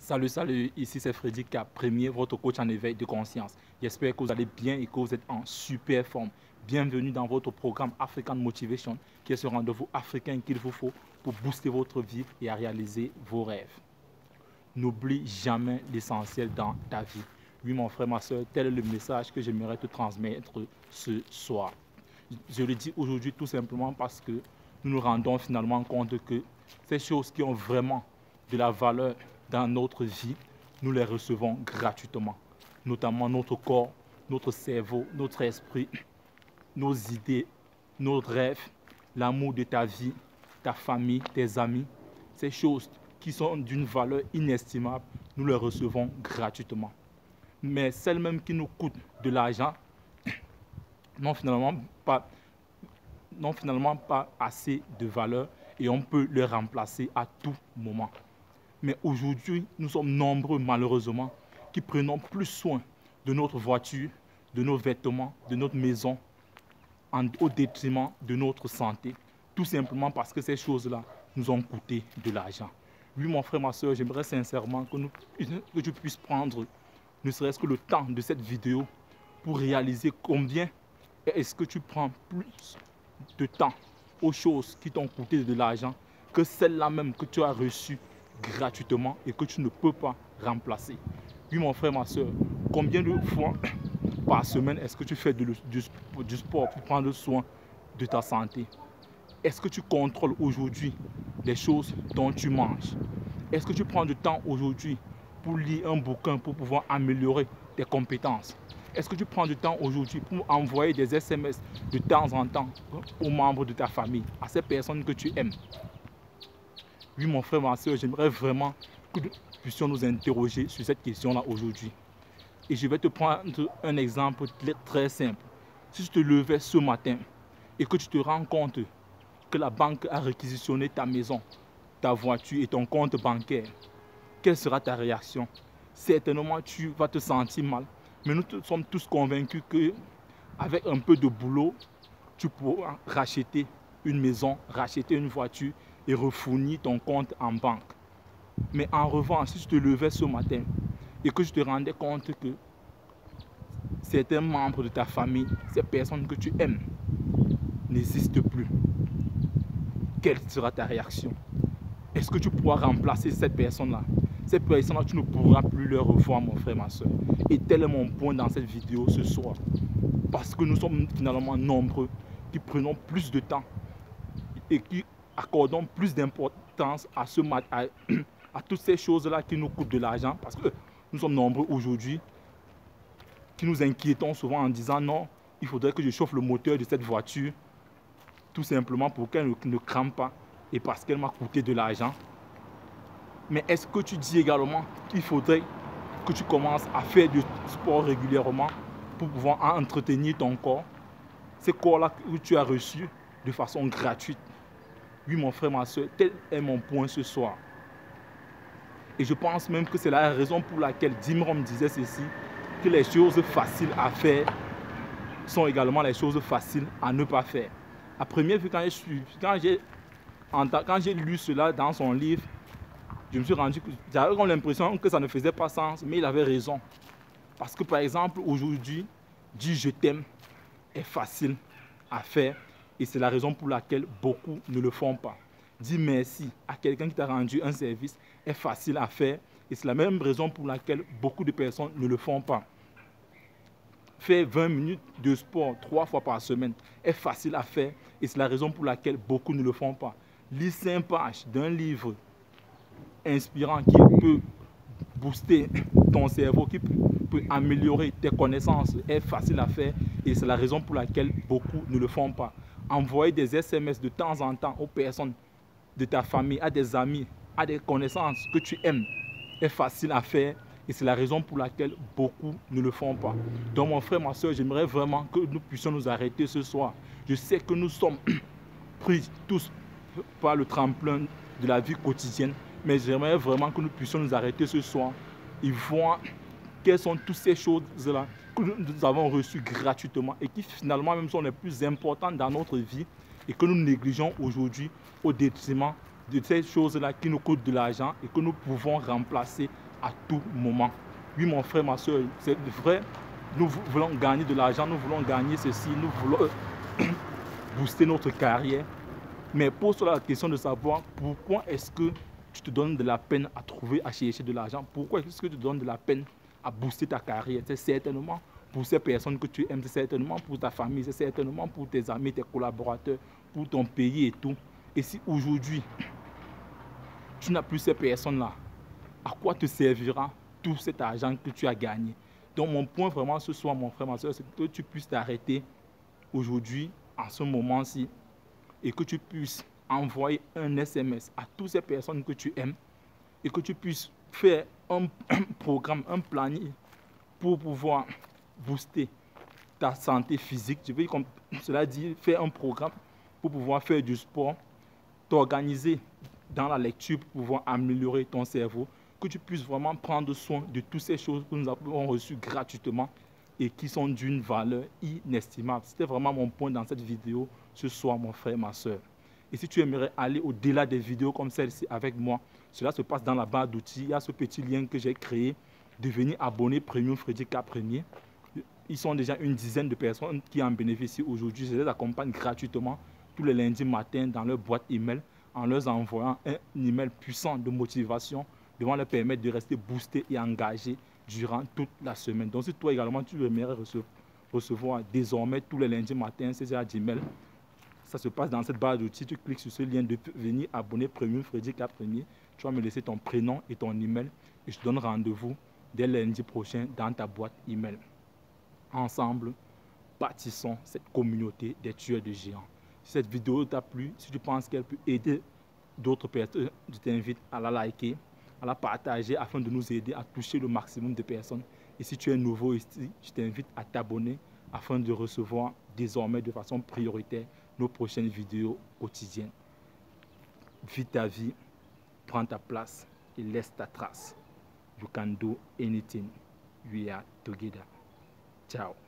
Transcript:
Salut, salut, ici c'est Freddy Cap, premier, votre coach en éveil de conscience. J'espère que vous allez bien et que vous êtes en super forme. Bienvenue dans votre programme African Motivation, qui est ce rendez-vous africain qu'il vous faut pour booster votre vie et à réaliser vos rêves. N'oublie jamais l'essentiel dans ta vie. Oui, mon frère, ma soeur, tel est le message que j'aimerais te transmettre ce soir. Je le dis aujourd'hui tout simplement parce que nous nous rendons finalement compte que ces choses qui ont vraiment de la valeur dans notre vie, nous les recevons gratuitement. Notamment notre corps, notre cerveau, notre esprit, nos idées, nos rêves, l'amour de ta vie, ta famille, tes amis. Ces choses qui sont d'une valeur inestimable, nous les recevons gratuitement. Mais celles même qui nous coûtent de l'argent n'ont finalement pas assez de valeur et on peut les remplacer à tout moment. Mais aujourd'hui, nous sommes nombreux, malheureusement, qui prenons plus soin de notre voiture, de nos vêtements, de notre maison, au détriment de notre santé, tout simplement parce que ces choses-là nous ont coûté de l'argent. Oui, mon frère, ma soeur, j'aimerais sincèrement que tu puisses prendre, ne serait-ce que le temps de cette vidéo, pour réaliser combien est-ce que tu prends plus de temps aux choses qui t'ont coûté de l'argent que celles-là même que tu as reçues gratuitement et que tu ne peux pas remplacer. Oui, mon frère, ma soeur, combien de fois par semaine est-ce que tu fais du sport pour prendre soin de ta santé? Est-ce que tu contrôles aujourd'hui les choses dont tu manges? Est-ce que tu prends du temps aujourd'hui pour lire un bouquin pour pouvoir améliorer tes compétences? Est-ce que tu prends du temps aujourd'hui pour envoyer des SMS de temps en temps aux membres de ta famille, à ces personnes que tu aimes? Oui, mon frère, ma soeur, j'aimerais vraiment que nous puissions nous interroger sur cette question-là aujourd'hui. Et je vais te prendre un exemple très simple. Si tu te levais ce matin et que tu te rends compte que la banque a réquisitionné ta maison, ta voiture et ton compte bancaire, quelle sera ta réaction? Certainement, tu vas te sentir mal. Mais nous sommes tous convaincus qu'avec un peu de boulot, tu pourras racheter une maison, racheter une voiture et refournir ton compte en banque. Mais en revanche, si tu te levais ce matin et que tu te rendais compte que certains membres de ta famille, ces personnes que tu aimes, n'existent plus, quelle sera ta réaction? Est-ce que tu pourras remplacer cette personne-là? Cette personne-là, tu ne pourras plus le revoir, mon frère, ma soeur. Et tel est mon point dans cette vidéo ce soir. Parce que nous sommes finalement nombreux qui prenons plus de temps et qui accordons plus d'importance à toutes ces choses-là qui nous coûtent de l'argent. Parce que nous sommes nombreux aujourd'hui qui nous inquiétons souvent en disant non, il faudrait que je chauffe le moteur de cette voiture tout simplement pour qu'elle ne crame pas et parce qu'elle m'a coûté de l'argent. Mais est-ce que tu dis également qu'il faudrait que tu commences à faire du sport régulièrement pour pouvoir entretenir ton corps, ces corps-là que tu as reçus de façon gratuite? Oui, mon frère, ma soeur, tel est mon point ce soir. Et je pense même que c'est la raison pour laquelle Jim Rohn disait ceci, que les choses faciles à faire sont également les choses faciles à ne pas faire. À première vue, quand j'ai lu cela dans son livre, je me suis rendu que j'avais l'impression que ça ne faisait pas sens, mais il avait raison. Parce que par exemple, aujourd'hui, dire je t'aime est facile à faire et c'est la raison pour laquelle beaucoup ne le font pas. Dire merci à quelqu'un qui t'a rendu un service est facile à faire et c'est la même raison pour laquelle beaucoup de personnes ne le font pas. Faire 20 minutes de sport 3 fois par semaine est facile à faire et c'est la raison pour laquelle beaucoup ne le font pas. Lire 5 pages d'un livre inspirant qui peut booster ton cerveau, qui peut améliorer tes connaissances est facile à faire et c'est la raison pour laquelle beaucoup ne le font pas. Envoyer des SMS de temps en temps aux personnes de ta famille, à des amis, à des connaissances que tu aimes est facile à faire et c'est la raison pour laquelle beaucoup ne le font pas. Donc mon frère, ma soeur, j'aimerais vraiment que nous puissions nous arrêter ce soir. Je sais que nous sommes pris tous par le tremplin de la vie quotidienne, mais j'aimerais vraiment que nous puissions nous arrêter ce soir et voir quelles sont toutes ces choses-là que nous avons reçues gratuitement et qui finalement même sont les plus importantes dans notre vie et que nous négligeons aujourd'hui au détriment de ces choses-là qui nous coûtent de l'argent et que nous pouvons remplacer à tout moment. Oui, mon frère, ma soeur, c'est vrai, nous voulons gagner de l'argent, nous voulons gagner ceci, nous voulons booster notre carrière. Mais pose-toi la question de savoir pourquoi est-ce que tu te donnes de la peine à trouver, à chercher de l'argent. Pourquoi est-ce que tu te donnes de la peine à booster ta carrière? C'est certainement pour ces personnes que tu aimes, c'est certainement pour ta famille, c'est certainement pour tes amis, tes collaborateurs, pour ton pays et tout. Et si aujourd'hui, tu n'as plus ces personnes-là, à quoi te servira tout cet argent que tu as gagné? Donc mon point vraiment ce soir, mon frère, ma soeur, c'est que tu puisses t'arrêter aujourd'hui, en ce moment-ci, et que tu puisses envoyer un SMS à toutes ces personnes que tu aimes et que tu puisses faire un programme, un planning pour pouvoir booster ta santé physique. Je veux dire, comme cela dit, faire un programme pour pouvoir faire du sport, t'organiser dans la lecture pour pouvoir améliorer ton cerveau, que tu puisses vraiment prendre soin de toutes ces choses que nous avons reçues gratuitement et qui sont d'une valeur inestimable. C'était vraiment mon point dans cette vidéo ce soir, mon frère, ma soeur. Et si tu aimerais aller au-delà des vidéos comme celle-ci avec moi, cela se passe dans la barre d'outils. Il y a ce petit lien que j'ai créé, devenir abonné Premium Freddy K Premier. Ils sont déjà une dizaine de personnes qui en bénéficient aujourd'hui. Je les accompagne gratuitement tous les lundis matins dans leur boîte email en leur envoyant un email puissant de motivation devant leur permettre de rester boostés et engagés durant toute la semaine. Donc si toi également tu aimerais recevoir désormais tous les lundis matins ces emails, ça se passe dans cette barre d'outils. Tu cliques sur ce lien de devenir abonné Premium Freddy K Premier. Tu vas me laisser ton prénom et ton email et je te donne rendez-vous dès lundi prochain dans ta boîte email. Ensemble, bâtissons cette communauté des tueurs de géants. Si cette vidéo t'a plu, si tu penses qu'elle peut aider d'autres personnes, je t'invite à la liker, à la partager afin de nous aider à toucher le maximum de personnes. Et si tu es nouveau ici, je t'invite à t'abonner afin de recevoir désormais de façon prioritaire nos prochaines vidéos quotidiennes. Vis ta vie, prends ta place et laisse ta trace. You can do anything. We are together. Ciao.